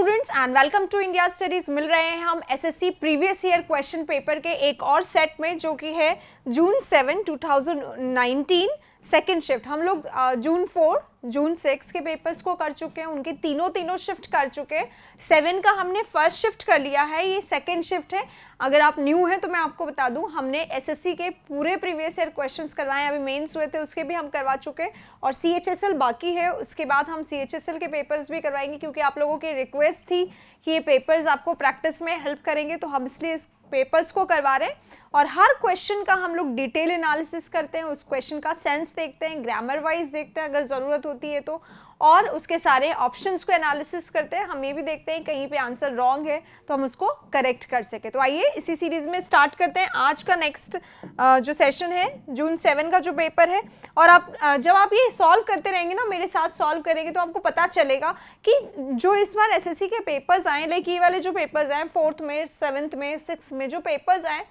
Students and welcome to India Studies. मिल रहे हैं हम SSC previous year question paper के एक और सेट में, जो कि है जून 7, 2019 सेकेंड शिफ्ट। हम लोग जून 4, जून 6 के पेपर्स को कर चुके हैं, उनके तीनों शिफ्ट कर चुके हैं। 7 का हमने फर्स्ट शिफ्ट कर लिया है, ये सेकेंड शिफ्ट है। अगर आप न्यू हैं तो मैं आपको बता दूं, हमने एसएससी के पूरे प्रीवियस ईयर क्वेश्चंस करवाए हैं। अभी मेंस हुए थे उसके भी हम करवा चुके हैं, और सीएचएसएल बाकी है। उसके बाद हम सीएचएसएल के पेपर्स भी करवाएंगे, क्योंकि आप लोगों की रिक्वेस्ट थी कि ये पेपर्स आपको प्रैक्टिस में हेल्प करेंगे, तो हम इसलिए इस पेपर्स को करवा रहे हैं। और हर क्वेश्चन का हम लोग डिटेल एनालिसिस करते हैं, उस क्वेश्चन का सेंस देखते हैं, ग्रामर वाइज देखते हैं अगर ज़रूरत होती है तो, और उसके सारे ऑप्शंस को एनालिसिस करते हैं। हम ये भी देखते हैं कहीं पे आंसर रॉन्ग है तो हम उसको करेक्ट कर सके। तो आइए इसी सीरीज में स्टार्ट करते हैं आज का नेक्स्ट जो सेशन है, जून 7 का जो पेपर है। और आप जब आप ये सॉल्व करते रहेंगे ना, मेरे साथ सॉल्व करेंगे, तो आपको पता चलेगा कि जो इस बार एसएससी के पेपर्स आए, लाइक ये वाले जो पेपर्स आए 4th में, 7th में, 6th में जो पेपर्स आए,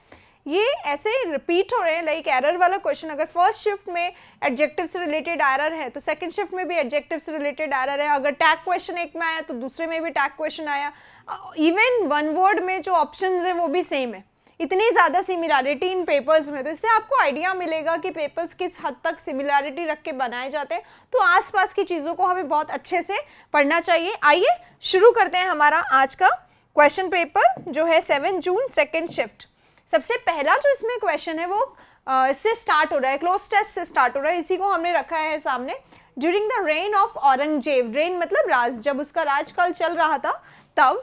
ये ऐसे रिपीट हो रहे हैं। लाइक एरर वाला क्वेश्चन, अगर फर्स्ट शिफ्ट में एडजेक्टिव से रिलेटेड एरर है तो सेकंड शिफ्ट में भी एडजेक्टिव से रिलेटेड एरर है। अगर टैग क्वेश्चन एक में आया तो दूसरे में भी टैग क्वेश्चन आया। इवन वन वर्ड में जो ऑप्शंस है वो भी सेम है। इतनी ज़्यादा सिमिलैरिटी इन पेपर्स में, तो इससे आपको आइडिया मिलेगा कि पेपर्स किस हद तक सिमिलैरिटी रख के बनाए जाते हैं। तो आसपास की चीज़ों को हमें बहुत अच्छे से पढ़ना चाहिए। आइए शुरू करते हैं हमारा आज का क्वेश्चन पेपर, जो है 7 जून सेकेंड शिफ्ट। सबसे पहला जो इसमें क्वेश्चन है वो इससे स्टार्ट हो रहा है, क्लोज टेस्ट से स्टार्ट हो रहा है। इसी को हमने रखा है सामने। During the reign of Aurangzeb, reign मतलब राज, जब उसका राजकाल चल रहा था, तब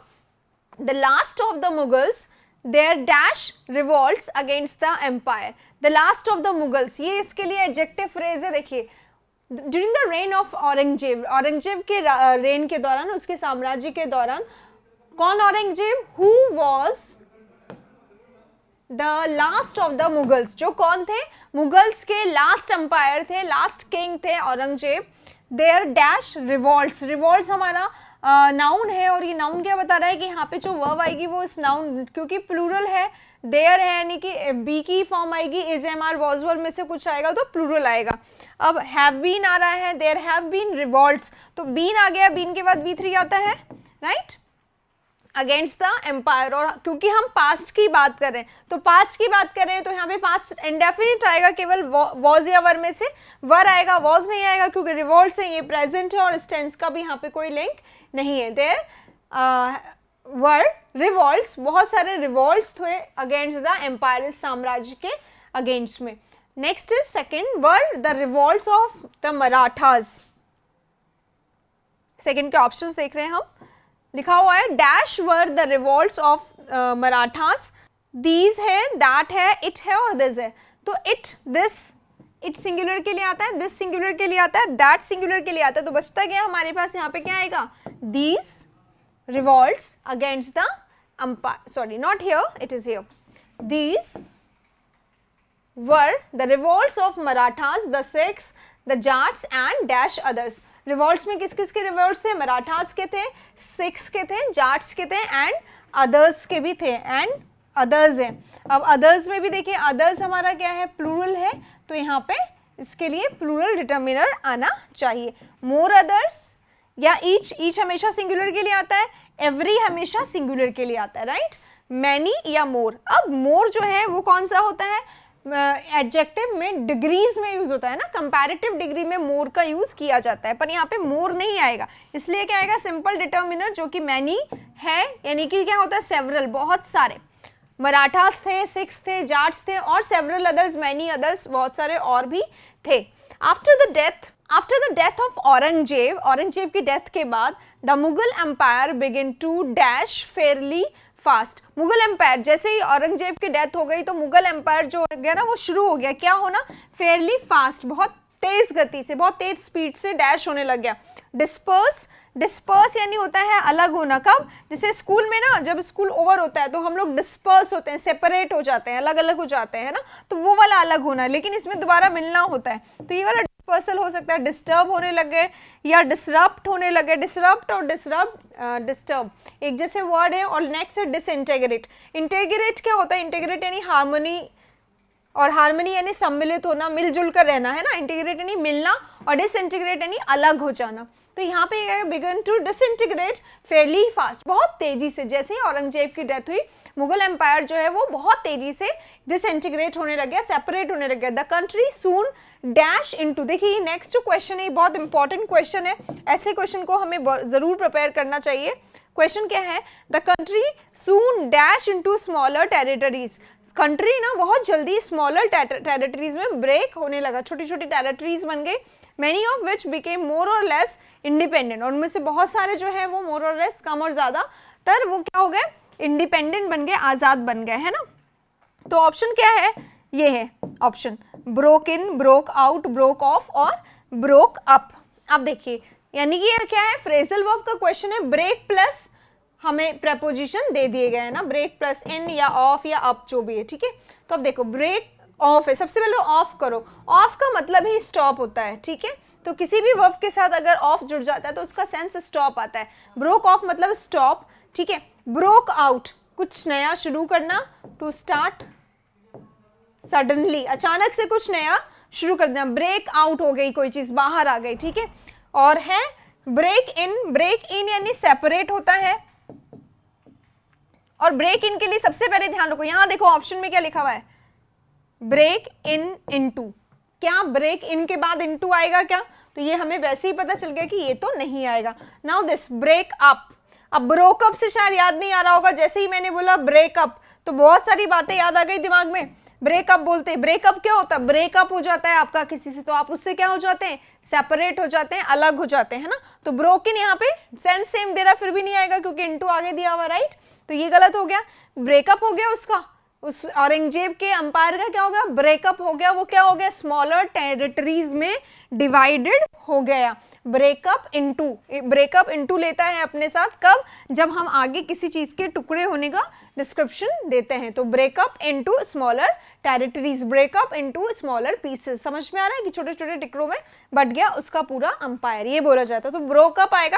the last of the Mughals there dash revolts against the empire. The last of the Mughals, ये इसके लिए एडजेक्टिव फ्रेज है। देखिए, during the reign of Aurangzeb, Aurangzeb के रेन के दौरान, उसके साम्राज्य के दौरान, कौन Aurangzeb? Who was the last of the Mughals, जो कौन थे? मुगल्स के लास्ट एम्पायर थे, लास्ट किंग थे Aurangzeb. There dash revolts, revolts हमारा नाउन है, और ये नाउन क्या बता रहा है कि यहाँ पे जो वर्ब आएगी वो इस नाउन, क्योंकि प्लूरल है, देयर है, यानी कि बी की फॉर्म आएगी, is am are was were में से कुछ आएगा तो प्लूरल आएगा। अब हैव बीन आ रहा है, देयर हैव बीन रिवॉल्ट्स, तो बीन आ गया, बीन के बाद V3 आता है, राइट, अगेंस्ट द एम्पायर। और क्योंकि हम पास्ट की बात कर रहे हैं, तो पास्ट की बात कर रहे हैं, तो यहाँ पे पास्ट इंडेफिनिट आएगा, केवल वॉज या वर में से वर आएगा, वॉज नहीं आएगा, क्योंकि रिवॉल्ट्स है, ये प्रेजेंट है, और टेंस का भी यहाँ पे कोई लिंक नहीं है। देयर वर रिवॉल्ट्स, बहुत सारे रिवॉल्ट्स हुए अगेंस्ट द एम्पायर, इस साम्राज्य के अगेंस्ट में। Next is second, were the revolts of the Marathas. Second के ऑप्शंस देख रहे हैं हम, लिखा हुआ है dash were the revolts of Marathas. These है, दैट है, इट है और दिस है। तो इट, दिस, इट सिंगुलर के लिए आता है, दिस सिंगुलर के लिए आता है, दैट सिंगुलर के लिए आता है। तो बचता गया हमारे पास यहाँ पे क्या आएगा? These revolts against the empire, sorry not here, it is here. These were the revolts of Marathas, the Sikhs, the Jats and dash others. रिवॉल्ट्स में किस किस के रिवॉल्ट्स थे? मराठास के थे, सिख्स के थे, जाट्स के थे, एंड अदर्स के भी थे, एंड अदर्स है। अब अदर्स में भी देखिए, अदर्स हमारा क्या है? प्लूरल है, तो यहाँ पे इसके लिए प्लूरल डिटर्मिनर आना चाहिए। मोर अदर्स या ईच, ईच हमेशा सिंगुलर के लिए आता है, एवरी हमेशा सिंगुलर के लिए आता है, राइट। मैनी या मोर। अब मोर जो है वो कौन सा होता है? एडजेक्टिव में डिग्रीज में यूज होता है ना, कंपैरेटिव डिग्री में मोर का यूज किया जाता है, पर यहाँ पे मोर नहीं आएगा, इसलिए क्या आएगा? सिंपल डिटर्मिनर, जो कि मैनी है, यानी कि क्या होता है? सेवरल, बहुत सारे। मराठास थे, सिख्स थे, जाट्स थे, और सेवरल अदर्स, मैनी अदर्स, बहुत सारे और भी थे। After the death of Aurangzeb, Aurangzeb की डेथ के बाद, the Mughal empire begin to dash fairly fast. Mughal empire, जैसे ही औरंगजेब की डेथ हो गई तो मुगल एम्पायर जो हो गया ना, वो शुरू हो गया क्या होना? फेयरली फास्ट, बहुत तेज गति से, बहुत तेज स्पीड से डैश होने लग गया। डिस्पर्स, डिस्पर्स यानी होता है अलग होना। कब? जैसे स्कूल में ना, जब स्कूल ओवर होता है तो हम लोग डिस्पर्स होते हैं, सेपरेट हो जाते हैं, अलग अलग हो जाते हैं ना, तो वो वाला अलग होना, लेकिन इसमें दोबारा मिलना होता है, तो ये वाला डिस्पर्सल हो सकता है। डिस्टर्ब होने लगे या डिसरप्ट होने लगे, डिसरप्ट और डिस्टर्ब एक जैसे वर्ड है। और नेक्स्ट है डिसइंटेग्रेट। इंटेग्रेट क्या होता है? इंटेग्रेट यानी हार्मनी और हार्मनी यानी सम्मिलित होना, मिलजुल कर रहना, है ना। इंटीग्रेट यानी मिलना और डिसइंटीग्रेट यानी अलग हो जाना। तो यहाँ पे began to disintegrate fairly fast, बहुत तेजी से। जैसे ही औरंगजेब की डेथ हुई, मुगल एम्पायर जो है वो बहुत तेजी से डिसइंटीग्रेट होने लग गया, सेपरेट होने लग गया। The country soon dash into, देखिए ये नेक्स्ट जो क्वेश्चन है बहुत इंपॉर्टेंट क्वेश्चन है, ऐसे क्वेश्चन को हमें जरूर प्रिपेयर करना चाहिए। क्वेश्चन क्या है, the country soon dash into smaller territories, country ना बहुत जल्दी स्मॉलर टेरिटरीज में ब्रेक होने लगा, छोटी छोटी टेरिटरीज बन गई, many of which became more और लेस इंडिपेंडेंट, और उनमें से बहुत सारे जो है वो मोर और लेस, कम और ज्यादा तर वो क्या हो गए, इंडिपेंडेंट बन गए, आजाद बन गए, है ना। तो ऑप्शन क्या है, ये है option, broke in, broke out, broke of और ब्रोक अप। अब देखिए यानी कि ये क्या है, फ्रेजल वर्ब का क्वेश्चन है, ब्रेक प्लस हमें प्रेपोजिशन दे दिए गए हैं ना, ब्रेक प्लस इन या ऑफ या अप जो भी है, ठीक है। तो अब देखो ब्रेक ऑफ है, सबसे पहले ऑफ करो, ऑफ का मतलब ही स्टॉप होता है, ठीक है। तो किसी भी वर्ब के साथ अगर ऑफ जुड़ जाता है तो उसका सेंस स्टॉप आता है। ब्रोक ऑफ मतलब स्टॉप, ठीक है। ब्रोक आउट कुछ नया शुरू करना, टू स्टार्ट सडनली, अचानक से कुछ नया शुरू कर देना, ब्रेक आउट हो गई, कोई चीज बाहर आ गई, ठीक है। और है ब्रेक इन यानी सेपरेट होता है, और ब्रेक इन के लिए सबसे पहले ध्यान रखो, यहां देखो ऑप्शन में क्या लिखा हुआ है, ब्रेक इन इनटू, क्या ब्रेक इन के बाद इनटू आएगा क्या, तो ये हमें वैसे ही पता चल गया कि ये तो नहीं आएगा। नाउ दिस ब्रेक अप, अब ब्रोकअप से शायद याद नहीं आ रहा होगा, जैसे ही मैंने बोला ब्रेकअप तो बहुत सारी बातें याद आ गई दिमाग में। ब्रेकअप बोलते, ब्रेकअप क्या होता है, ब्रेकअप हो जाता है आपका किसी से, तो आप उससे क्या हो जाते हैं, सेपरेट हो जाते हैं, अलग हो जाते हैं ना। तो ब्रोकन यहाँ पे सेंस सेम दे रहा, फिर भी नहीं आएगा क्योंकि इनटू आगे दिया हुआ, राइट। तो ये गलत हो गया, ब्रेकअप हो गया उसका, उस औरंगजेब के अंपायर का क्या हो गया, ब्रेकअप हो गया, वो क्या हो गया, स्मॉलर टेरिटरीज में डिवाइडेड हो गया। ब्रेकअप इनटू लेता है अपने साथ कब, जब हम आगे किसी चीज के टुकड़े होने का डिस्क्रिप्शन देते हैं। तो breakup into smaller territories, breakup into smaller pieces, समझ में आ रहा है कि छोटे छोटे टुकड़ों में बट गया उसका पूरा अंपायर, ये बोला जाता है। तो ब्रोकअप आएगा,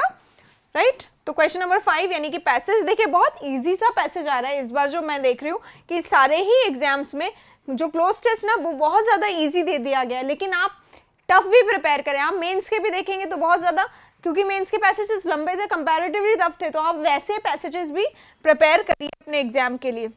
राइट। तो क्वेश्चन नंबर 5 यानी कि पैसेज, देखिए बहुत इजी सा पैसेज आ रहा है इस बार, जो मैं देख रही हूँ कि सारे ही एग्जाम्स में जो क्लोज टेस्ट ना वो बहुत ज्यादा इजी दे दिया गया है, लेकिन आप टफ भी प्रिपेयर करें, आप मेंस के भी देखेंगे तो बहुत ज्यादा, क्योंकि मेंस के पैसेजेस लंबे थे, कंपैरेटिवली टफ थे, तो आप वैसे पैसेजेस भी प्रिपेयर करिए अपने एग्जाम के लिए,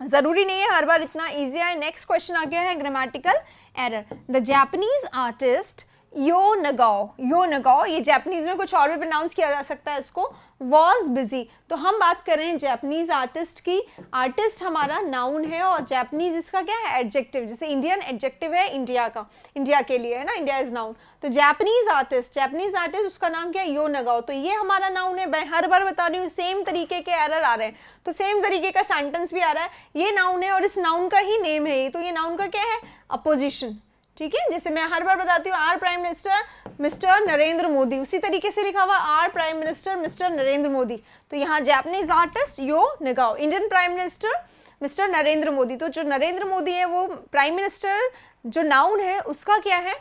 जरूरी नहीं है हर बार इतना इजी आए। नेक्स्ट क्वेश्चन आ गया है grammatical error, the Japanese artist Yo Nagao, ये जापानीज में कुछ और भी प्रोनाउंस किया जा सकता है इसको, वॉज बिजी। तो हम बात कर रहे हैं जापानीज आर्टिस्ट की, आर्टिस्ट हमारा नाउन है और जापानीज इसका क्या है, एडजेक्टिव, जैसे इंडियन एडजेक्टिव है इंडिया का, इंडिया के लिए है ना, इंडिया इज नाउन। तो जापानीज आर्टिस्ट उसका नाम क्या है, यो नगाओ, तो ये हमारा नाउन है। मैं हर बार बता रही हूँ सेम तरीके के एरर आ रहे हैं, तो सेम तरीके का सेंटेंस भी आ रहा है, ये नाउन है और इस नाउन का ही नेम है ये, तो ये नाउन का क्या है, अपोजिशन, ठीक है। जैसे मैं हर बार बताती हूँ our prime minister mister Narendra Modi, उसी तरीके से लिखा हुआ our prime minister mister Narendra Modi. तो यहाँ Japanese artist Yo Nagao, Indian prime minister mister Narendra Modi. तो जो नरेंद्र मोदी है वो प्राइम मिनिस्टर, जो नाउन है उसका क्या है,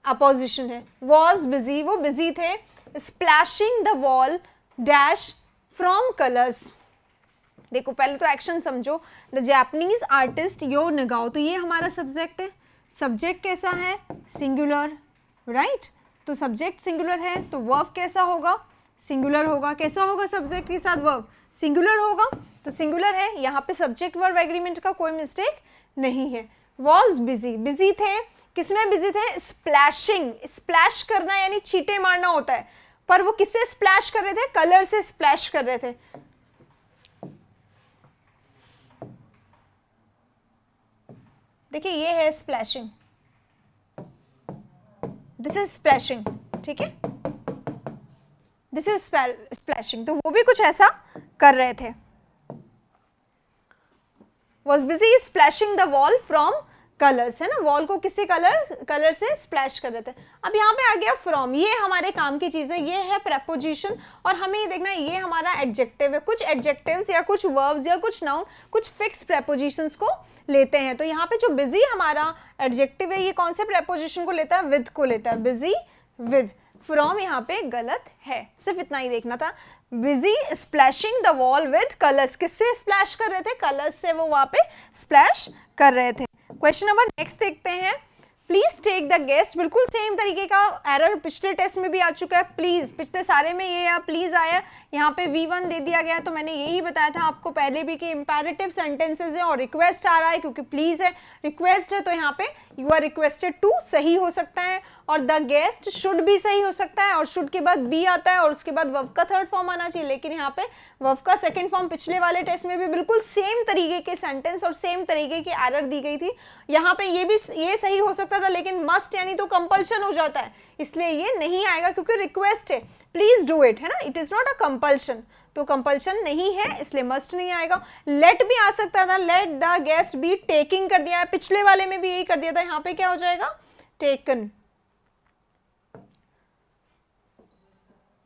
अपोजिशन है। वॉज बिजी, वो बिजी थे, splashing the wall dash from colours. देखो पहले तो एक्शन समझो, द जापानीज आर्टिस्ट यो नगाओ, तो ये हमारा सब्जेक्ट है, सब्जेक्ट कैसा है, सिंगुलर, राइट। तो सब्जेक्ट सिंगुलर है तो वर्ब कैसा होगा, सिंगुलर होगा। कैसा होगा सब्जेक्ट के साथ वर्ब, सिंगुलर होगा, तो सिंगुलर है, यहाँ पे सब्जेक्ट वर्ब एग्रीमेंट का कोई मिस्टेक नहीं है। वॉज बिजी, बिजी थे, किसमें बिजी थे, स्प्लैशिंग, स्प्लैश करना यानी छींटे मारना होता है, पर वो किससे स्प्लैश कर रहे थे, कलर से स्प्लैश कर रहे थे। देखिए ये है स्प्लैशिंग, दिस इज स्प्लैशिंग, ठीक है, दिस इज स्प्लैशिंग। तो वो भी कुछ ऐसा कर रहे थे, was busy splashing the wall from colours, है ना, वॉल को किसी कलर से स्प्लैश कर रहे थे। अब यहाँ पे आ गया फ्रॉम, ये हमारे काम की चीज है, ये है प्रेपोजिशन, और हमें ये देखना है ये हमारा एडजेक्टिव है। कुछ एडजेक्टिव्स या कुछ वर्ब्स या कुछ नाउन कुछ फिक्स प्रेपोजिशंस को लेते हैं। तो यहाँ पे जो बिजी हमारा एडजेक्टिव है ये कौन से प्रेपोजिशन को लेता है, विद को लेता है, बिजी विद। फ्रॉम यहाँ पे गलत है, सिर्फ इतना ही देखना था। Busy splashing the wall with colours, किससे स्प्लैश कर रहे थे, कलर्स से वो वहां पे स्प्लैश कर रहे थे। क्वेश्चन नंबर नेक्स्ट देखते हैं। प्लीज टेक द गेस्ट, बिल्कुल सेम तरीके का एरर पिछले टेस्ट में भी आ चुका है। प्लीज, पिछले सारे में ये या प्लीज आया, यहाँ पे V1 दे दिया गया। तो मैंने यही बताया था आपको पहले भी कि इंपैरेटिव सेंटेंसेज है और रिक्वेस्ट आ रहा है क्योंकि प्लीज है, रिक्वेस्ट है, तो यहाँ पे यू आर रिक्वेस्टेड टू सही हो सकता है और द गेस्ट शुड भी सही हो सकता है और शुड के बाद बी आता है और उसके बाद वर्ब का थर्ड फॉर्म आना चाहिए। लेकिन यहाँ पे वर्ब का सेकंड फॉर्म पिछले वाले टेस्ट में भी बिल्कुल सेम तरीके के सेंटेंस और सेम तरीके की एरर दी गई थी। यहाँ पे ये सही हो सकता था लेकिन मस्ट यानी तो कंपल्शन हो जाता है, इसलिए ये नहीं आएगा क्योंकि रिक्वेस्ट है, प्लीज डू इट, है ना, it is not a compulsion, तो कंपल्शन नहीं है इसलिए मस्ट नहीं आएगा। लेट भी आ सकता था, let the guest be taking कर दिया है, पिछले वाले में भी यही कर दिया था, यहाँ पे क्या हो जाएगा, taken.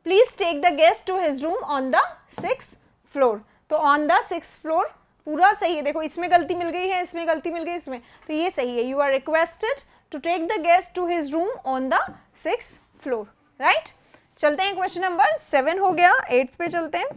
Please take the guest to his room on the 6th floor, तो ऑन द 6th फ्लोर पूरा सही है। देखो इसमें गलती मिल गई है, इसमें गलती मिल गई, इसमें, तो ये सही है। You are requested to take the guest to his room on the 6th floor, right. चलते हैं, क्वेश्चन नंबर 7 हो गया, 8th पे चलते हैं।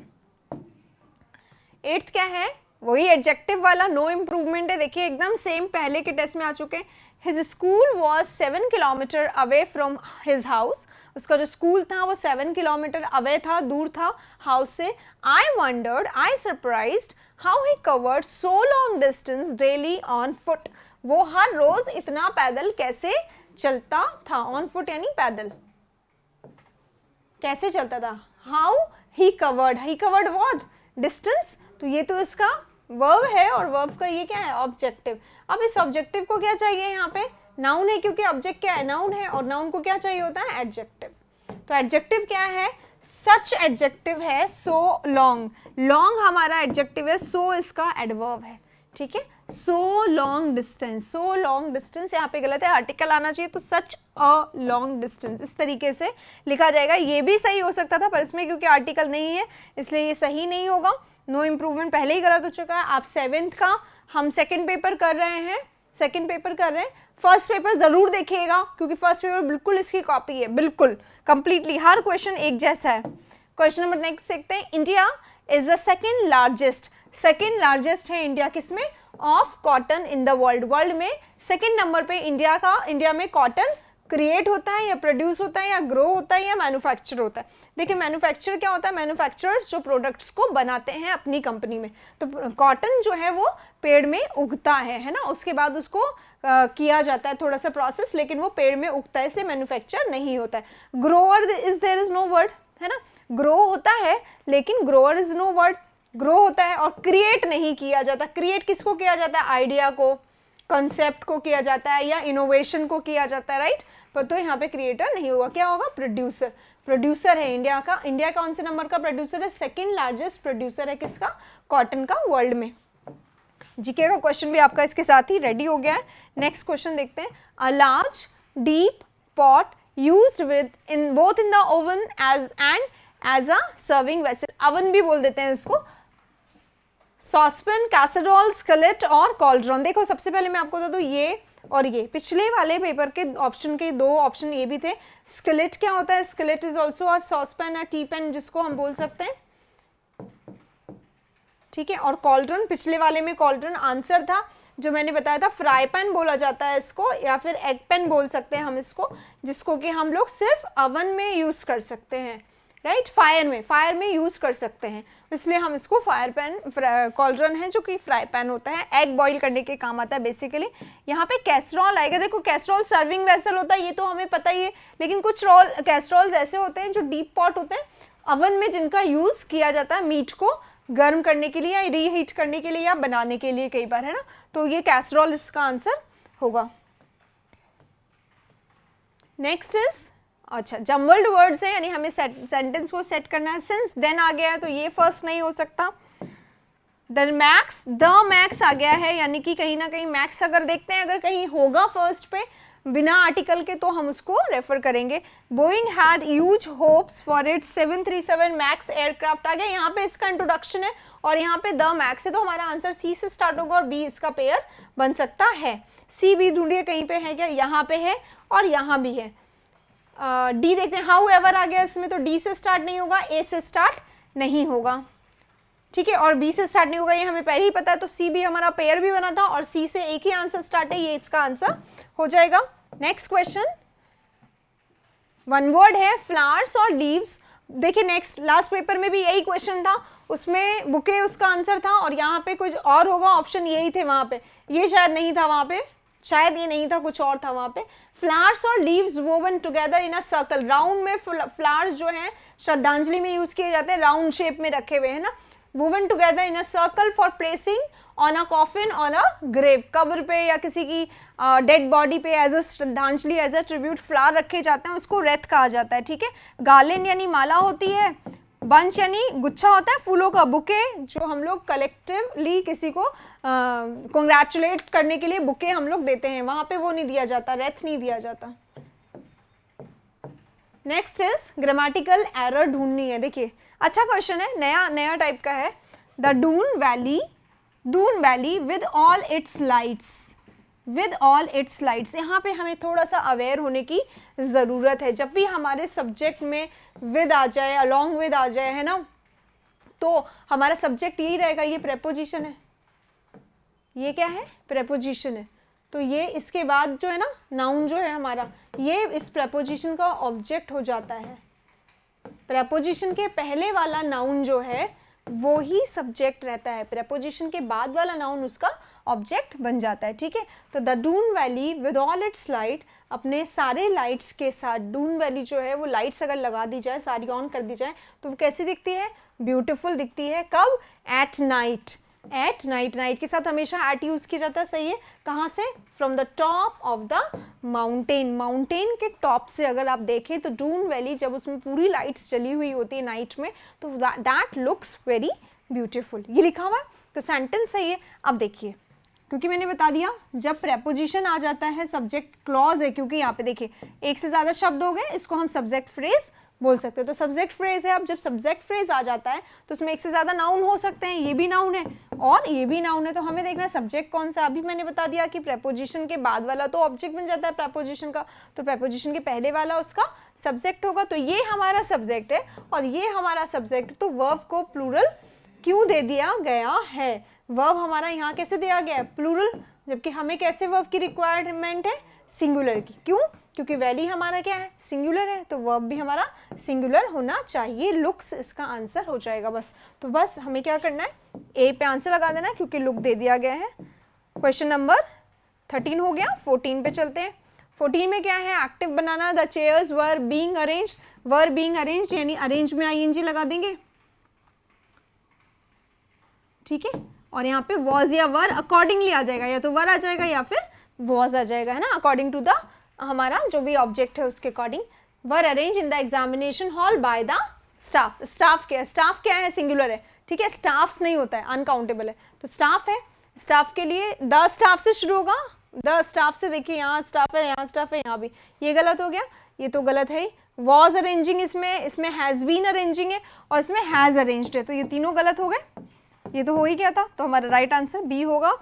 8th क्या है, वही एडजेक्टिव वाला, नो इम्प्रूवमेंट है। देखिए एकदम सेम पहले के टेस्ट में आ चुके हैं। His school was 7 kilometre away from his house, उसका जो स्कूल था वो 7 किलोमीटर अवे था, दूर था हाउस से। आई wandered, I surprised how he covered so long distance daily on foot, वो हर रोज इतना पैदल कैसे चलता था, ऑन फुट यानी पैदल कैसे चलता था। How he covered what, distance, तो ये तो इसका वर्ब है और वर्ब का ये क्या है, ऑब्जेक्टिव। अब इस ऑब्जेक्टिव को क्या चाहिए, यहाँ पे नाउन है क्योंकि ऑब्जेक्ट क्या है, नाउन है, और नाउन को क्या चाहिए होता है, एडजेक्टिव। तो एडजेक्टिव क्या है, सच एडजेक्टिव है, सो लॉन्ग, लॉन्ग हमारा एडजेक्टिव है, सो इसका एडवर्ब है, ठीक है। So long distance, so long distance यहाँ पे गलत है, आर्टिकल आना चाहिए, तो सच अ लॉन्ग डिस्टेंस इस तरीके से लिखा जाएगा। ये भी सही हो सकता था पर इसमें क्योंकि आर्टिकल नहीं है इसलिए ये सही नहीं होगा। नो इम्प्रूवमेंट पहले ही गलत हो चुका है। आप 7th का हम सेकंड पेपर कर रहे हैं, फर्स्ट पेपर जरूर देखिएगा क्योंकि फर्स्ट पेपर बिल्कुल इसकी कॉपी है, बिल्कुल कंप्लीटली हर क्वेश्चन एक जैसा है। क्वेश्चन नंबर नेक्स्ट देखते हैं। India is the second largest है इंडिया किसमें, of cotton in the world, world में सेकंड नंबर पे इंडिया में कॉटन क्रिएट होता है या प्रोड्यूस होता है या ग्रो होता है या मैन्युफैक्चर होता है। देखिए मैन्युफैक्चर क्या होता है, मैन्युफैक्चरर्स जो प्रोडक्ट्स को बनाते हैं अपनी कंपनी में, तो कॉटन जो है वो पेड़ में उगता है ना, उसके बाद उसको किया जाता है थोड़ा सा प्रोसेस, लेकिन वो पेड़ में उगता है इसलिए मैन्युफैक्चर नहीं होता है। Grower there is no word, है ना, ग्रो होता है लेकिन grower is no word, grow होता है और क्रिएट नहीं किया जाता। क्रिएट किसको किया जाता है, आइडिया को, कंसेप्ट को किया जाता है या इनोवेशन को किया जाता है, राइट। पर तो यहाँ पे क्रिएटर नहीं होगा, क्या होगा, प्रोड्यूसर है इंडिया का। इंडिया कौन से नंबर का प्रोड्यूसर है, सेकंड लार्जेस्ट प्रोड्यूसर है किसका, कॉटन का, वर्ल्ड में। जीके का क्वेश्चन भी आपका इसके साथ ही रेडी हो गया है। नेक्स्ट क्वेश्चन देखते हैं। A large deep pot used with in both in the oven as a serving vessel, oven भी बोल देते हैं इसको, सॉसपेन, कैसरोल, स्केलेट और कॉल्ड्रॉन। देखो सबसे पहले मैं आपको बता दूं ये और ये पिछले वाले पेपर के ऑप्शन के दो ऑप्शन ये भी थे। स्केलेट क्या होता है, स्केलेट इज ऑल्सो अ सॉसपेन या टी पैन जिसको हम बोल सकते हैं, ठीक है। और कॉल्ड्रॉन, पिछले वाले में कॉल्ड्रॉन आंसर था जो मैंने बताया था, फ्राई पैन बोला जाता है इसको या फिर एग पैन बोल सकते हैं हम इसको, जिसको कि हम लोग सिर्फ अवन में यूज कर सकते हैं, राइट, फायर में यूज कर सकते हैं, इसलिए हम इसको फायर पैन, कॉल्ड्रन है जो कि फ्राई पैन होता है, एग बॉईल करने के काम आता है बेसिकली। यहाँ पे कैसरोल आएगा। देखो कैसरोल सर्विंग वेसल होता है ये तो हमें पता ही है, लेकिन कुछ कैसरोल्स ऐसे होते हैं जो डीप पॉट होते हैं अवन में, जिनका यूज किया जाता है मीट को गर्म करने के लिए या रीहीट करने के लिए या बनाने के लिए कई बार, है ना, तो ये कैसरोल इसका आंसर होगा। नेक्स्ट इज, अच्छा, जम्बल्ड वर्ड्स है यानी हमें सेंटेंस को सेट करना है। सिंस देन आ गया है तो ये फर्स्ट नहीं हो सकता। द मैक्स आ गया है यानी कि कहीं ना कहीं मैक्स अगर देखते हैं अगर कहीं होगा फर्स्ट पे बिना आर्टिकल के तो हम उसको रेफर करेंगे। Boeing had huge hopes for its 737 MAX aircraft आ गया, यहाँ पे इसका इंट्रोडक्शन है और यहाँ पे द मैक्स है, तो हमारा आंसर सी से स्टार्ट होगा और बी इसका पेयर बन सकता है। सी बी ढूंढिए कहीं पे है क्या, यहाँ पे है और यहाँ भी है। डी देखते हैं, हाउ एवर आ गया इसमें, तो डी से स्टार्ट नहीं होगा, ए से स्टार्ट नहीं होगा। ठीक है, और बी से स्टार्ट नहीं होगा ये हमें पहले ही पता है, तो सी भी हमारा पेयर भी बना था और सी से एक ही आंसर स्टार्ट है, ये इसका आंसर हो जाएगा। नेक्स्ट क्वेश्चन, वन वर्ड है फ्लावर्स और लीव्स। देखिए नेक्स्ट लास्ट पेपर में भी यही क्वेश्चन था, उसमें बुके उसका आंसर था और यहाँ पे कुछ और होगा, ऑप्शन यही थे वहां पे, ये शायद नहीं था वहां पे, शायद ये नहीं था, कुछ और था वहां पे। फ्लावर्स और leaves woven together in a circle, round में फ्लावर्स जो है श्रद्धांजलि में यूज किए जाते हैं, राउंड शेप में रखे हुए है ना, woven together in a circle for placing on a coffin on a grave, कब्र पे या किसी की डेड बॉडी पे as a shraddhanjali as a tribute flower रखे जाते हैं, उसको रेथ कहा जाता है। ठीक है, गार्लेंड यानी माला होती है, बंच यानी गुच्छा होता है फूलों का, बुके जो हम लोग कलेक्टिवली किसी को कॉन्ग्रेचुलेट करने के लिए बुके हम लोग देते हैं, वहां पे वो नहीं दिया जाता, रेथ नहीं दिया जाता। नेक्स्ट इज ग्रामेटिकल एरर ढूंढनी है। देखिए अच्छा क्वेश्चन है, नया टाइप का है। The Doon valley with all its lights, यहाँ पे हमें थोड़ा सा अवेयर होने की ज़रूरत है। जब भी हमारे सब्जेक्ट में विद आ जाए, अलॉन्ग विद आ जाए, है ना, तो हमारा सब्जेक्ट यही रहेगा, ये प्रेपोजिशन है, ये क्या है, प्रेपोजिशन है, तो ये इसके बाद जो है ना नाउन जो है हमारा, ये इस प्रेपोजिशन का ऑब्जेक्ट हो जाता है। प्रेपोजिशन के पहले वाला नाउन जो है वो ही सब्जेक्ट रहता है, प्रेपोजिशन के बाद वाला नाउन उसका ऑब्जेक्ट बन जाता है। ठीक है, तो the Doon valley with all its light, अपने सारे लाइट्स के साथ, डून वैली जो है वो लाइट्स अगर लगा दी जाए, सारी ऑन कर दी जाए, तो वो कैसी दिखती है, ब्यूटीफुल दिखती है। कब, एट नाइट, नाइट के साथ हमेशा एट यूज किया जाता है, सही है। कहाँ से, from the top of the mountain के टॉप से अगर आप देखें तो डून वैली जब उसमें पूरी लाइट्स जली हुई होती है नाइट में, तो दैट लुक्स वेरी ब्यूटीफुल, ये लिखा हुआ है, तो सेंटेंस सही है। अब देखिए, क्योंकि मैंने बता दिया जब प्रेपोजिशन आ जाता है, सब्जेक्ट क्लॉज है, क्योंकि यहाँ पे देखिए एक से ज्यादा शब्द हो गए, इसको हम सब्जेक्ट फ्रेज बोल सकते हैं, तो सब्जेक्ट फ्रेज है। अब जब सब्जेक्ट फ्रेज आ जाता है तो उसमें एक से ज्यादा नाउन हो सकते हैं, ये भी नाउन है और ये भी नाउन है, तो हमें देखना है सब्जेक्ट कौन सा। अभी मैंने बता दिया कि प्रेपोजिशन के बाद वाला तो ऑब्जेक्ट बन जाता है प्रेपोजिशन का, तो प्रेपोजिशन के पहले वाला उसका सब्जेक्ट होगा, तो ये हमारा सब्जेक्ट है और ये हमारा सब्जेक्ट, तो वर्ब को प्लूरल क्यों दे दिया गया है, वर्ब हमारा यहाँ कैसे दिया गया है, प्लूरल, जबकि हमें कैसे वर्ब की रिक्वायरमेंट है, सिंगुलर की। क्यों, क्योंकि वैली हमारा क्या है, सिंगुलर है, तो वर्ब भी हमारा सिंगुलर होना चाहिए। लुक्स इसका आंसर हो जाएगा बस। तो बस हमें क्या करना है, ए पे आंसर लगा देना है, क्योंकि लुक दे दिया गया है। क्वेश्चन नंबर 13 हो गया, 14 पे चलते हैं। 14 में क्या है, active banana, the chairs were being arranged, यानी अरेंज में आईएनजी लगा देंगे, ठीक है, और यहाँ पे वॉज या वर अकॉर्डिंगली आ जाएगा, या तो वर आ जाएगा या फिर वॉज आ जाएगा, है ना, अकॉर्डिंग टू द हमारा जो भी ऑब्जेक्ट है उसके according. Were arrange in the examination hall by the staff, staff क्या है, सिंगुलर है, ठीक है, स्टाफ्स नहीं होता है, अनकाउंटेबल है, तो स्टाफ है। स्टाफ के लिए द स्टाफ से शुरू होगा, द स्टाफ से, देखिए यहाँ स्टाफ है, यहाँ स्टाफ है, यहाँ भी, ये गलत हो गया, ये तो गलत है ही। वॉज अरेंजिंग इसमें हैज बीन अरेंजिंग है और इसमें हैज अरेंज्ड है, तो ये तीनों गलत हो गए, ये तो हो ही गया था, तो हमारा राइट आंसर बी होगा।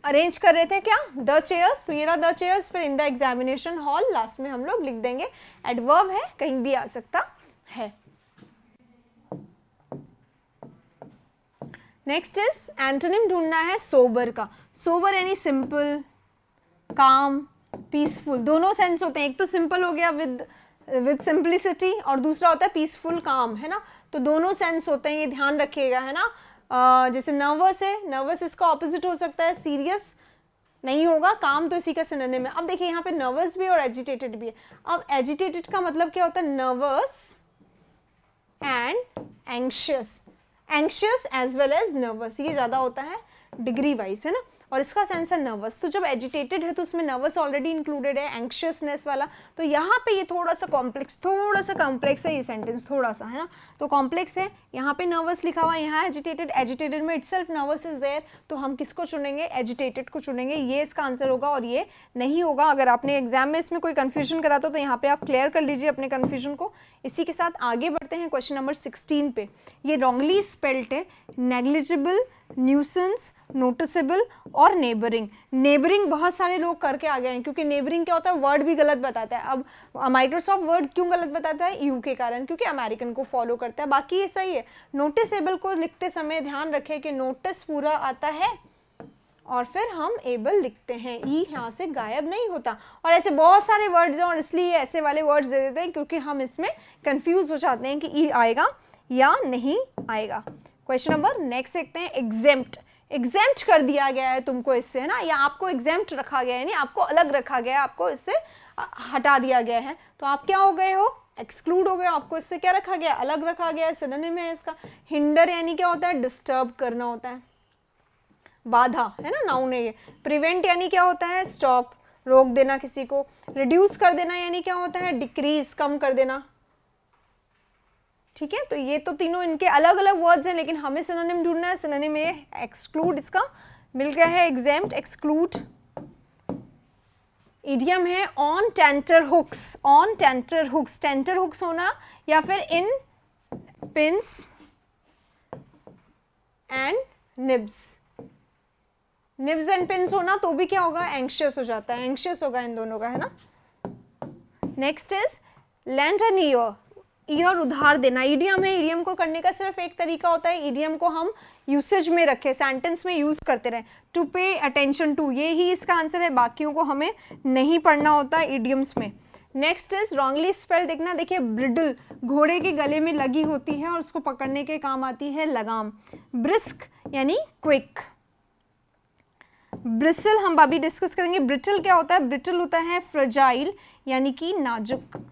अरेंज कर रहे थे क्या, द चेयर्स, तो ये रहा द चेयर्स, फिर in the examination hall, last में हम लोग लिख देंगे, एडवर्ब है, कहीं भी आ सकता है। नेक्स्ट इज एंटोनिम ढूंढना है सोबर का। सोबर यानी सिंपल, काम, पीसफुल, दोनों सेंस होते हैं, एक तो सिंपल हो गया विद सिंप्लिसिटी और दूसरा होता है पीसफुल, काम, है ना, तो दोनों सेंस होते हैं, ये ध्यान रखिएगा, है ना। जैसे नर्वस है, नर्वस इसका ऑपोजिट हो सकता है, सीरियस नहीं होगा, काम तो इसी का सिनोनिम है। अब देखिए यहाँ पे नर्वस भी और एजिटेटेड भी है। अब एजिटेटेड का मतलब क्या होता है, nervous and anxious, anxious as well as nervous, ये ज्यादा होता है डिग्री वाइज, है ना, और इसका सेंस है नर्वस, तो जब एजिटेटेड है तो उसमें नर्वस ऑलरेडी इंक्लूडेड है, एंग्शियसनेस वाला, तो यहाँ पे ये थोड़ा सा कॉम्प्लेक्स है ये सेंटेंस, थोड़ा सा, है ना, तो कॉम्प्लेक्स है, यहाँ पे नर्वस लिखा हुआ है, यहाँ एजिटेटेड में इटसेल्फ नर्वस इज देयर, तो हम किसको चुनेंगे, एजिटेटेड को चुनेंगे, ये इसका आंसर होगा और ये नहीं होगा। अगर आपने एग्जाम में इसमें कोई कन्फ्यूजन करा तो यहाँ पे आप क्लियर कर लीजिए अपने कन्फ्यूजन को। इसी के साथ आगे बढ़ते हैं क्वेश्चन नंबर 16 पे। ये रॉन्गली स्पेल्ड है, नेग्लिजिबल, न्यूसेंस, नोटिसेबल और नेबरिंग। नेबरिंग बहुत सारे लोग करके आ गए हैं, क्योंकि नेबरिंग क्या होता है, वर्ड भी गलत बताता है। अब माइक्रोसॉफ्ट वर्ड क्यों गलत बताता है, यू के कारण, क्योंकि अमेरिकन को फॉलो करता है, बाकी ये सही है। नोटिसेबल को लिखते समय ध्यान रखें कि नोटिस पूरा आता है और फिर हम एबल लिखते हैं, ई यहाँ से गायब नहीं होता। और ऐसे बहुत सारे वर्ड्स हैं और इसलिए ऐसे वाले वर्ड्स दे देते हैं क्योंकि हम इसमें कंफ्यूज हो जाते हैं कि ई आएगा या नहीं आएगा। क्वेश्चन नंबर नेक्स्ट देखते हैं, एग्जेम्प्ट। एग्जेम्प्ट कर दिया गया है तुमको इससे, है ना, या आपको एग्जेम्प्ट रखा गया है, यानी आपको अलग रखा गया है, आपको इससे हटा दिया गया है, तो आप क्या हो गए हो, एक्सक्लूड हो गए, आपको इससे क्या रखा गया, अलग रखा गया है, सिनोनिम है इसका। हिंडर यानी क्या होता है, डिस्टर्ब करना होता है, बाधा, है ना, नाउन है ये। प्रिवेंट यानी क्या होता है, स्टॉप, रोक देना किसी को। रिड्यूस कर देना यानी क्या होता है, डिक्रीज, कम कर देना। ठीक है, तो ये तो तीनों इनके अलग अलग वर्ड्स हैं, लेकिन हमें सिनोनिम ढूंढना है। सिनोनिम ये एक्सक्लूड इसका मिल गया है, एग्जेम्प्ट, एक्सक्लूड। इडियम है on tenterhooks. On tenterhooks, tenterhooks होना या फिर in pins and nibs. Nibs and pins होना तो भी क्या होगा, एंग्शियस हो जाता है, एंग्शियस होगा इन दोनों का, है ना। Next is lend an ear. Ear उधार देना इडियम है। इडियम को करने का सिर्फ एक तरीका होता है, इडियम को हम यूसेज में रखें, सेंटेंस में यूज करते रहें। टू पे अटेंशन टू, ये ही इसका आंसर है, बाकियों को हमें नहीं पढ़ना होता इडियम्स में। नेक्स्ट इज रॉन्गली स्पेल देखना। देखिए ब्रिडल, घोड़े के गले में लगी होती है और उसको पकड़ने के काम आती है लगाम। ब्रिस्क यानी क्विक। ब्रिसल हम अभी डिस्कस करेंगे। ब्रिटल क्या होता है, ब्रिटल होता है फ्रेजाइल यानी कि नाजुक,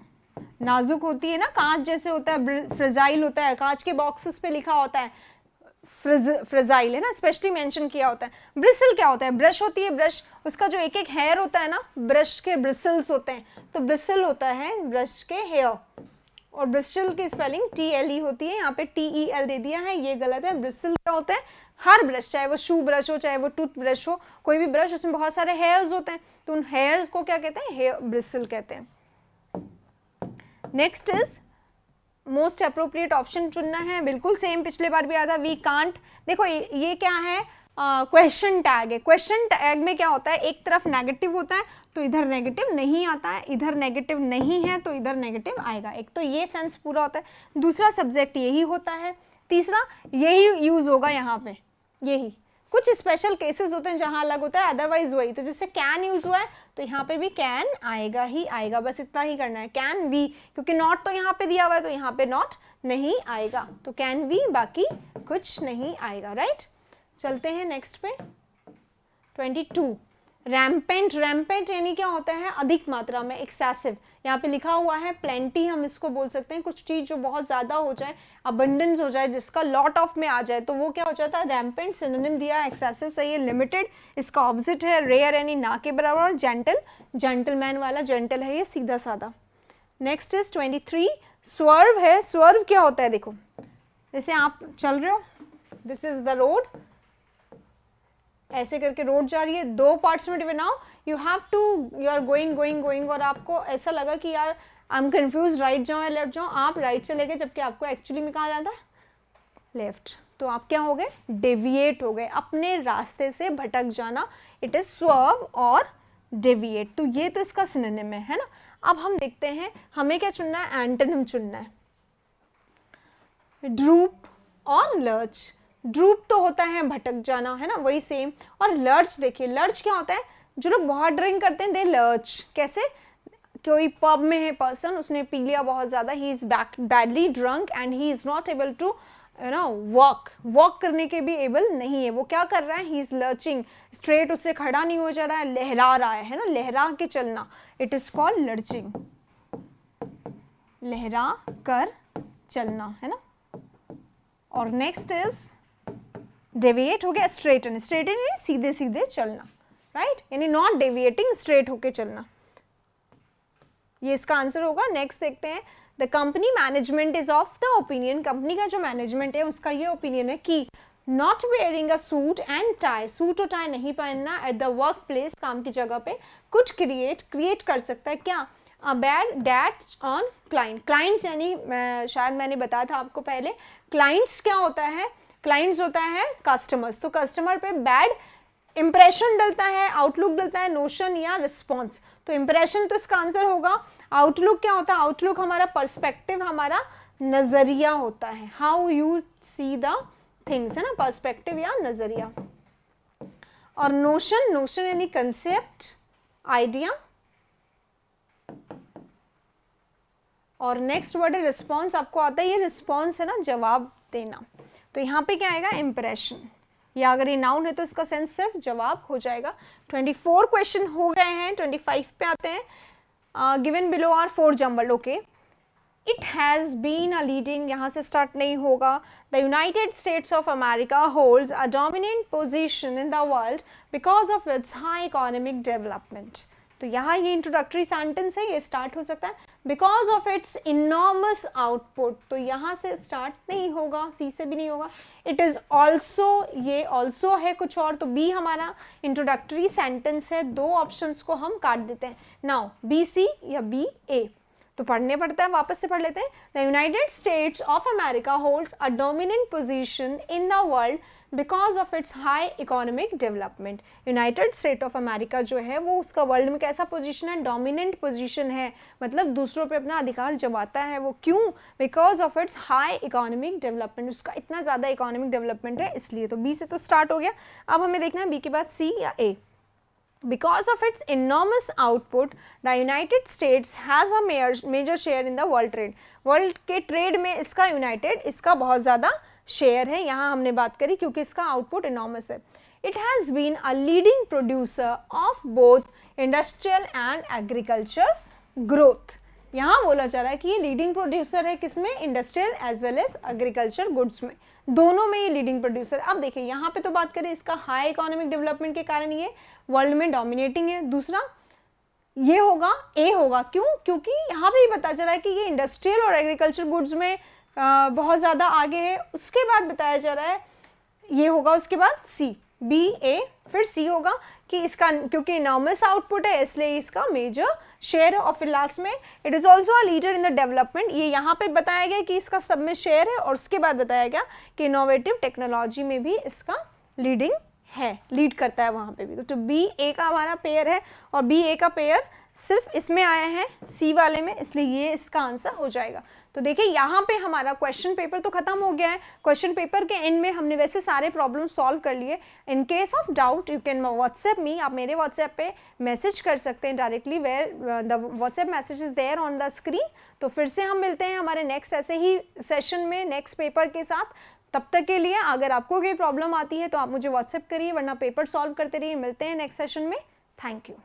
नाजुक होती है ना, कांच जैसे होता है। फ्रेजाइल होता है, कांच के बॉक्सेस पे लिखा होता है फ्रेजाइल, है ना, स्पेशली मेंशन किया होता है। ब्रिसल क्या होता है, ब्रश होती है, ब्रश, उसका जो एक एक हेयर होता है ना, ब्रश के ब्रिसल्स होते हैं, तो ब्रिसल होता है ब्रश के हेयर। और ब्रिस्टल की स्पेलिंग TLE होती है, यहाँ पे TEL दे दिया है, ये गलत है। ब्रिस्टल क्या होता है, हर ब्रश, चाहे वो शू ब्रश हो, चाहे वो टूथ ब्रश हो, कोई भी ब्रश, उसमें बहुत सारे हेयर्स होते हैं, तो उन हेयर्स को क्या कहते हैं, हेयर ब्रिस्टल कहते हैं। Next is most appropriate option चुनना है, बिल्कुल सेम पिछले बार भी आया था, वी कांट। देखो ये क्या है, क्वेश्चन टैग है। क्वेश्चन टैग में क्या होता है, एक तरफ नेगेटिव होता है तो इधर नेगेटिव नहीं आता है, इधर नेगेटिव नहीं है तो इधर नेगेटिव आएगा। एक तो ये सेंस पूरा होता है, दूसरा सब्जेक्ट यही होता है, तीसरा यही यूज होगा यहाँ पे, यही। कुछ स्पेशल केसेस होते हैं जहां अलग होता है, अदरवाइज वही। तो जैसे कैन यूज हुआ है तो यहाँ पे भी कैन आएगा ही आएगा, बस इतना ही करना है। कैन वी, क्योंकि नॉट तो यहाँ पे दिया हुआ है तो यहाँ पे नॉट नहीं आएगा, तो कैन वी, बाकी कुछ नहीं आएगा, राइट। चलते हैं नेक्स्ट पे 22। रैम्पेंट। रैम्पेंट यानी क्या होता है, अधिक मात्रा में, एक्सेसिव। यहाँ पे लिखा हुआ है प्लेंटी, हम इसको बोल सकते हैं, कुछ चीज जो बहुत ज्यादा हो जाए, अबंडेंस हो जाए, जिसका लॉट ऑफ में आ जाए, तो वो क्या हो जाता है, रैम्पेंट। सिनोनिम दिया, एक्सेसिव सही है। लिमिटेड, इसका ऑपोजिट है रेयर यानी ना के बराबर। और जेंटल, जेंटलमैन वाला जेंटल है ये, सीधा साधा। Next is 23। स्वर्व है। स्वर्व क्या होता है, देखो जैसे आप चल रहे हो, दिस इज द रोड, ऐसे करके रोड जा रही है, दो पार्ट्स में बनाओ, you have to, you are going going going, और आपको ऐसा लगा कि यार आई एम कंफ्यूज, राइट जाओ या लेफ्ट जाओ, आप राइट चले गए, जबकि आपको एक्चुअली में कहा जाता है लेफ्ट, तो आप क्या हो गए, डेविएट हो गए, अपने रास्ते से भटक जाना, इट इज स्वर्व और डेविएट। तो ये तो इसका सिनोनिम है ना। अब हम देखते हैं हमें क्या चुनना है, एंटोनिम चुनना है। ड्रूप और लर्च। ड्रूप तो होता है भटक जाना, है ना, वही सेम। और लर्च, देखिए लर्च क्या होता है, जो लोग बहुत ड्रिंक करते हैं दे लर्च। कैसे, कोई पब में है पर्सन, उसने पी लिया बहुत ज्यादा, he is badly drunk and he is not able to walk करने के भी एबल नहीं है, वो क्या कर रहा है, ही इज लर्चिंग, स्ट्रेट उससे खड़ा नहीं हो जा रहा है, लहरा रहा है ना, लहरा के चलना, इट इज कॉल्ड लर्चिंग, लहरा कर चलना, है ना। और नेक्स्ट इज डेविएट हो गया, स्ट्रेटन। स्ट्रेटन यानी सीधे सीधे चलना, राइट, यानी नॉट डेविएटिंग, स्ट्रेट होके चलना, ये इसका आंसर होगा। नेक्स्ट देखते हैं, the company management is of the opinion. Company का जो मैनेजमेंट है उसका ये ओपिनियन है कि not wearing a suit and tie, suit और टाई नहीं पहनना एट द वर्क प्लेस, काम की जगह पे, कुछ क्रिएट कर सकता है क्या, a bad that on client. Clients यानी शायद मैंने बताया था आपको पहले, क्लाइंट्स क्या होता है, क्लाइंट्स होता है कस्टमर्स, तो कस्टमर पे बैड इंप्रेशन डलता है, आउटलुक डलता है, नोशन या रिस्पॉन्स। तो इंप्रेशन तो इसका आंसर होगा। आउटलुक क्या होता है? आउटलुक हमारा पर्सपेक्टिव, हमारा नजरिया होता है, how you see the things, है ना, पर्सपेक्टिव या नजरिया। और नोशन, नोशन यानी कंसेप्ट, आइडिया। और नेक्स्ट वर्ड है रिस्पॉन्स, आपको आता है ये रिस्पॉन्स है ना, जवाब देना। तो यहाँ पे क्या आएगा? इंप्रेशन, या अगर ये नाउन है तो इसका सेंस सिर्फ जवाब हो जाएगा। 24 क्वेश्चन हो गए हैं, 25 पे आते हैं। Given below are 4 jumble, okay. It has been a leading, यहाँ से स्टार्ट नहीं होगा। The United States of America holds a dominant position in the world because of its high economic development. तो यहाँ ये इंट्रोडक्टरी सेंटेंस है, ये start हो सकता है because of it's enormous output. तो यहाँ से स्टार्ट नहीं होगा, सी से भी नहीं होगा। इट इज़ ऑल्सो, ये ऑल्सो है कुछ और, तो बी हमारा इंट्रोडक्टरी सेंटेंस है। 2 ऑप्शंस को हम काट देते हैं। नाउ बी सी या बी ए, तो पढ़ने पड़ता है, वापस से पढ़ लेते हैं। The United States of America holds a dominant position in the world because of its high economic development. United state of America जो है वो उसका वर्ल्ड में कैसा पोजीशन है? डोमिनेंट पोजीशन है, मतलब दूसरों पे अपना अधिकार जमाता है वो। क्यों? Because of its high economic development, उसका इतना ज़्यादा इकोनॉमिक डेवलपमेंट है इसलिए। तो बी से तो स्टार्ट हो गया। अब हमें देखना है बी के बाद सी या ए। Because of its enormous output, the United States has a major share in the world trade. World के ट्रेड में इसका यूनाइटेड, इसका बहुत ज़्यादा शेयर है। यहाँ हमने बात करी क्योंकि इसका आउटपुट इनॉर्मस है। It has been a leading producer of both industrial and agriculture growth. यहाँ बोला जा रहा है कि ये लीडिंग प्रोड्यूसर है, किसमें? Industrial as well as agriculture goods में, दोनों में ये लीडिंग प्रोड्यूसर। अब देखिए यहाँ पे तो बात करें इसका हाई इकोनॉमिक डेवलपमेंट के कारण ये वर्ल्ड में डोमिनेटिंग है। दूसरा ये होगा, ए होगा। क्यों? क्योंकि यहाँ पे पता चला है कि ये इंडस्ट्रियल और एग्रीकल्चर गुड्स में बहुत ज़्यादा आगे है। उसके बाद बताया जा रहा है ये होगा, उसके बाद सी, बी ए फिर सी होगा कि इसका क्योंकि इनॉर्मस आउटपुट है इसलिए इसका मेजर शेयर है। और फिर लास्ट में it is also a leader in the development, ये यहाँ पे बताया गया कि इसका सब में शेयर है। और उसके बाद बताया गया कि इनोवेटिव टेक्नोलॉजी में भी इसका लीडिंग है, लीड करता है वहाँ पे भी। तो बी ए का हमारा पेयर है और बी ए का पेयर सिर्फ इसमें आया है सी वाले में, इसलिए ये इसका आंसर हो जाएगा। तो देखिए यहाँ पे हमारा क्वेश्चन पेपर तो खत्म हो गया है। क्वेश्चन पेपर के एंड में हमने वैसे सारे प्रॉब्लम सॉल्व कर लिए। In case of doubt you can WhatsApp me, आप मेरे व्हाट्सएप पे मैसेज कर सकते हैं directly, where the WhatsApp message is there on the screen. तो फिर से हम मिलते हैं हमारे नेक्स्ट ऐसे ही सेशन में नेक्स्ट पेपर के साथ। तब तक के लिए अगर आपको कोई प्रॉब्लम आती है तो आप मुझे व्हाट्सएप करिए, वरना पेपर सॉल्व करते रहिए। मिलते हैं नेक्स्ट सेशन में। Thank you.